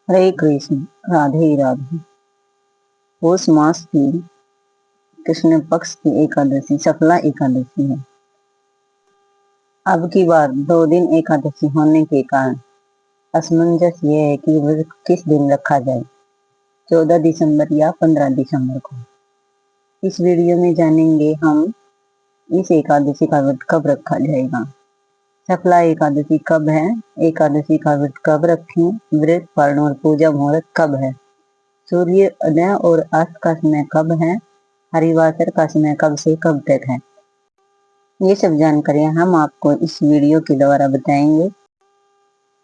हरे कृष्ण, राधे राधे। पौष मास की कृष्ण पक्ष की एकादशी सफला एकादशी है। अब की बार 2 दिन एकादशी होने के कारण असमंजस ये है कि व्रत किस दिन रखा जाए, 14 दिसंबर या 15 दिसंबर को। इस वीडियो में जानेंगे हम इस एकादशी का व्रत कब रखा जाएगा, सफला एकादशी कब है, एकादशी का व्रत कब रखें, व्रत पारण और पूजा मुहूर्त कब है, सूर्य उदय और अस्त का समय कब है, हरिवासर का समय कब से कब तक है। ये सब जानकारियां हम आपको इस वीडियो के द्वारा बताएंगे,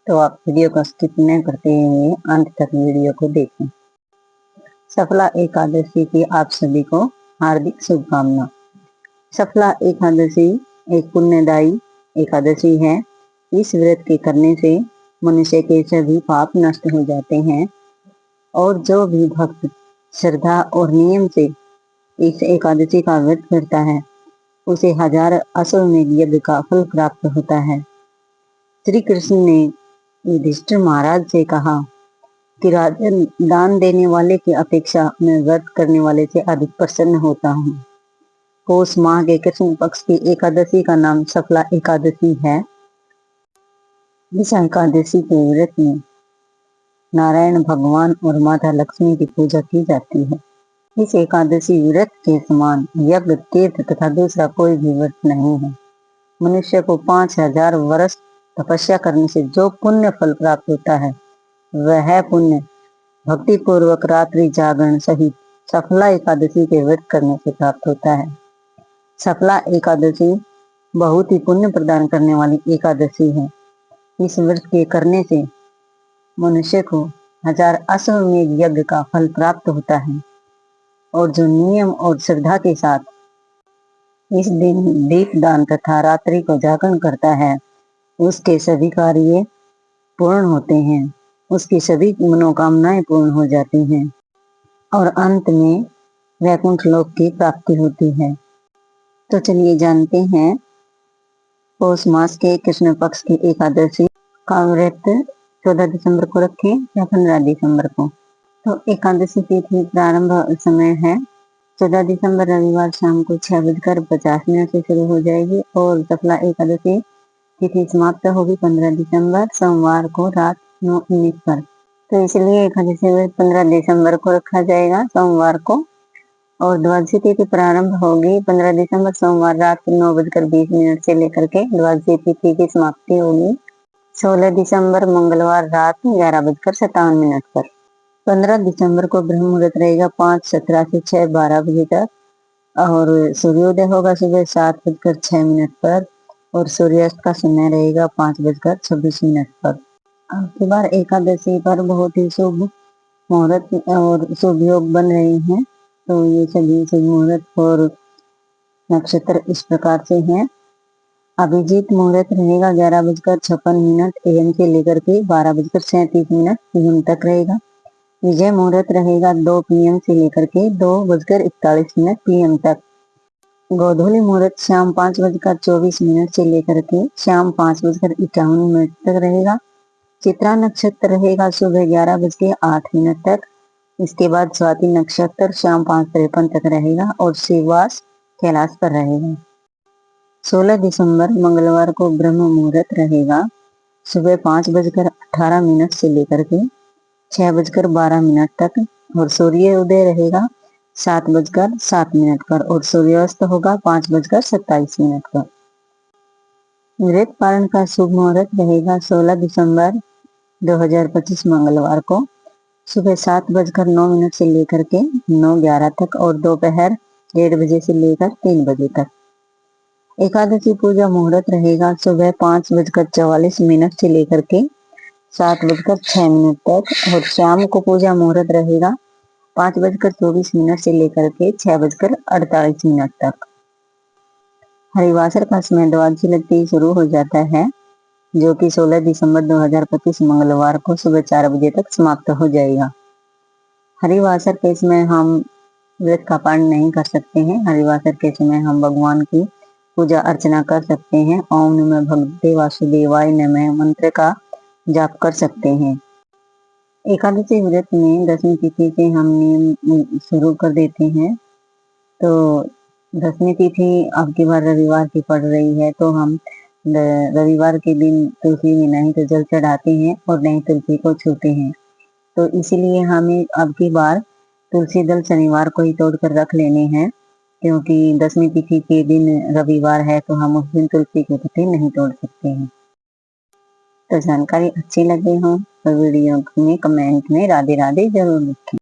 तो आप वीडियो को स्किप न करते हुए अंत तक वीडियो को देखें। सफला एकादशी की आप सभी को हार्दिक शुभकामना। सफला एकादशी एक पुण्यदायी एकादशी है। इस व्रत के करने से मनुष्य के सभी पाप नष्ट हो जाते हैं और जो भी भक्त श्रद्धा और नियम से इस एकादशी का व्रत करता है उसे 1000 अश्वमेध यज्ञ का फल प्राप्त होता है। श्री कृष्ण ने युधिष्ठिर महाराज से कहा कि राजन, दान देने वाले की अपेक्षा मैं व्रत करने वाले से अधिक प्रसन्न होता हूँ। पौष माह के कृष्ण पक्ष की एकादशी का नाम सफला एकादशी है। इस एकादशी के व्रत में नारायण भगवान और माता लक्ष्मी की पूजा की जाती है। इस एकादशी व्रत के समान यज्ञ, तीर्थ तथा दूसरा कोई भी व्रत नहीं है। मनुष्य को 5000 वर्ष तपस्या करने से जो पुण्य फल प्राप्त होता है वह पुण्य भक्ति पूर्वक रात्रि जागरण सहित सफला एकादशी के व्रत करने से प्राप्त होता है। सफला एकादशी बहुत ही पुण्य प्रदान करने वाली एकादशी है। इस व्रत के करने से मनुष्य को 1000 अश्वमेध यज्ञ का फल प्राप्त होता है और जो नियम और श्रद्धा के साथ इस दिन दीप दान तथा रात्रि को जागरण करता है उसके सभी कार्य पूर्ण होते हैं, उसकी सभी मनोकामनाएं पूर्ण हो जाती हैं और अंत में वैकुंठ लोक की प्राप्ति होती है। तो चलिए जानते हैं पौष मास के कृष्ण पक्ष की एकादशी का व्रत 14 दिसंबर को रखें या 15 दिसंबर को। तो एकादशी तिथि प्रारंभ समय है 14 दिसंबर रविवार शाम को 6:50 से शुरू हो जाएगी और सफला एकादशी तिथि समाप्त होगी 15 दिसंबर सोमवार को रात 9:19 पर। तो इसलिए एकादशी व्रत 15 दिसंबर को रखा जाएगा सोमवार को और द्वादशी तिथि प्रारंभ होगी 15 दिसंबर सोमवार रात 9:20 से लेकर के द्वादशी तिथि की समाप्ति होगी 16 दिसंबर मंगलवार रात 11:57 पर। 15 दिसंबर को ब्रह्म मुहूर्त रहेगा 5:17 से 6:12 बजे तक और सूर्योदय होगा सुबह 7:06 पर और सूर्यास्त का समय रहेगा 5:26 पर। अब की बार एकादशी पर बहुत ही शुभ मुहूर्त और शुभ योग बन रहे हैं। तो ये सभी शुभ मुहूर्त और नक्षत्र इस प्रकार से हैं। अभिजीत मुहूर्त रहेगा 11:56 AM से लेकर के 12:37 PM तक रहेगा। विजय मुहूर्त रहेगा 2 PM से लेकर के 2:41 PM तक। गोधूली मुहूर्त शाम 5:24 से लेकर के शाम 5:51 तक रहेगा। चित्रा नक्षत्र रहेगा सुबह 11:08 तक। इसके बाद स्वाति नक्षत्र शाम 5:53 तक रहेगा और शिववास कैलाश पर रहेगा। 16 दिसंबर मंगलवार को ब्रह्म मुहूर्त रहेगा सुबह 5:18 से लेकर के 6:12 तक और सूर्य उदय रहेगा 7:07 पर और सूर्यास्त होगा 5:27 पर। व्रत पारण का शुभ मुहूर्त रहेगा 16 दिसंबर 2025 मंगलवार को सुबह 7:09 से लेकर के 9:11 तक और दोपहर 1:30 बजे से लेकर 3 बजे तक। एकादशी पूजा मुहूर्त रहेगा सुबह 5:44 से लेकर के 7:06 तक और शाम को पूजा मुहूर्त रहेगा 5:24 से लेकर के 6:48 तक। हरिवासर का समय द्वादशी लगते शुरू हो जाता है जो कि 16 दिसंबर 2025 मंगलवार को सुबह 4 बजे तक समाप्त हो जाएगा। हरिवासर के समय हम व्रत का पालन नहीं कर सकते हैं। हरिवासर के समय हम भगवान की पूजा अर्चना कर सकते हैं। ओम नमः भगवते वासुदेवाय नमः मंत्र का जाप कर सकते हैं। एकादशी व्रत में 10वीं तिथि से हम नियम शुरू कर देते हैं। तो 10वीं तिथि अब की बार रविवार की पड़ रही है, तो हम रविवार के दिन तुलसी में नहीं तो जल चढ़ाते हैं और नहीं तुलसी को छूते हैं। तो इसीलिए हमें अब की बार तुलसी दल शनिवार को ही तोड़ कर रख लेने हैं, क्योंकि 10वीं तिथि के दिन रविवार है, तो हम उस दिन तुलसी के पत्ते नहीं तोड़ सकते हैं। तो जानकारी अच्छी लगी हो तो वीडियो में कमेंट में राधे राधे जरूर लिखें।